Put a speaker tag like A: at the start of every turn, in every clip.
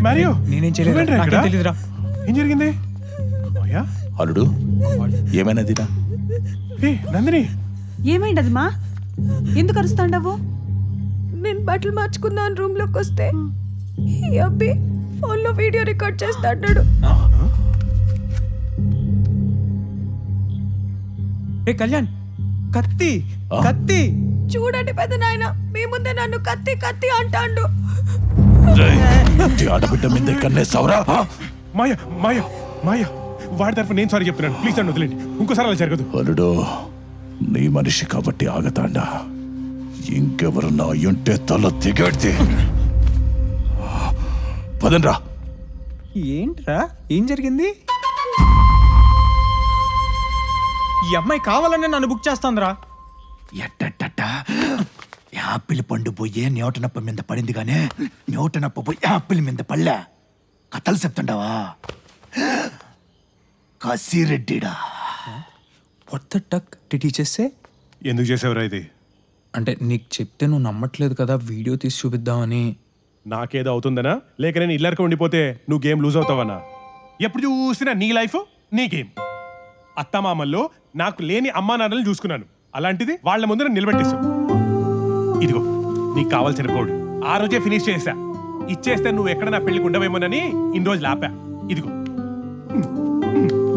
A: Mario
B: నేనేం చేయలేదు, నాకేం తెలీదురా.
A: ఏం జరిగింది? అయ్యా
C: అల్లుడు ఏమైనదిరా?
A: ఏ నందిని
D: ఏమైంది అది మా? ఎందుకు అరుస్తాండవు?
E: నేను బట్టలు మార్చుకుందాం రూమ్ లోకి వస్తే ఈ అబ్బి ఫోన్ లో వీడియో రికార్డ్ చేస్తా అన్నాడు.
B: ఏ కళ్యాణ్, కత్తి కత్తి.
E: చూడండి పెద్ద నాయన, మీ ముందే నన్ను కత్తి కత్తి అంటాండు.
C: ఆడబిడ్డ మీద కన్నే సౌరా.
A: మాయ మాయ మాయ వాడి తరఫు నేను సారీ చెప్తున్నాను. ప్లీజ్ నన్ను వదిలేండి, ఇంకోసారి అలా జరగదు.
C: అల్లుడు నీ మనిషి కాబట్టి ఆగతాండా, ఇంకెవరన్నా అయ్యుంటే తల తెగడితే. పదండ్రా.
B: ఏంట్రా, ఏం జరిగింది? ఈ అమ్మాయి కావాలనే నన్ను బుక్ చేస్తాందిరా.
F: ఎట్టట యాపిల్ పండు పోయే న్యూటనప్ప మీద పడింది గానే న్యూటనప్ప పోయి యాపిల్ మీద పళ్ళా. కథలు చెప్తుండవా? కసిరెడ్డిడా.
B: వాట్ ద టక్ డిడ్ హి జస్ట్ సే?
A: ఎందుకు చేసావురా ఇది?
B: అంటే నీకు చెప్తే నువ్వు నమ్మట్లేదు కదా, వీడియో తీసి చూపిద్దామని.
A: నాకేదో అవుతుందనా, లేక నేను ఇల్లరికి ఉండిపోతే నువ్వు గేమ్ లూజ్ అవుతావన్నా? ఎప్పుడు చూసినా నీ లైఫ్ నీ గేమ్. అత్తమామల్లో నాకు లేని అమ్మా నాన్నలు చూసుకున్నాను, అలాంటిది వాళ్ళ ముందు నన్ను నిలబెట్టేశావు. ఇదిగో నీకు కావాల్సిన కోడ్ ఆ రోజే ఫినిష్ చేసా. ఇచ్చేస్తే నువ్వు ఎక్కడ నా పెళ్లికి ఉండవేమోనని ఇన్ని రోజులు ఆపా. ఇదిగో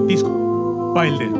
A: తీసుకో, బయలుదేరు.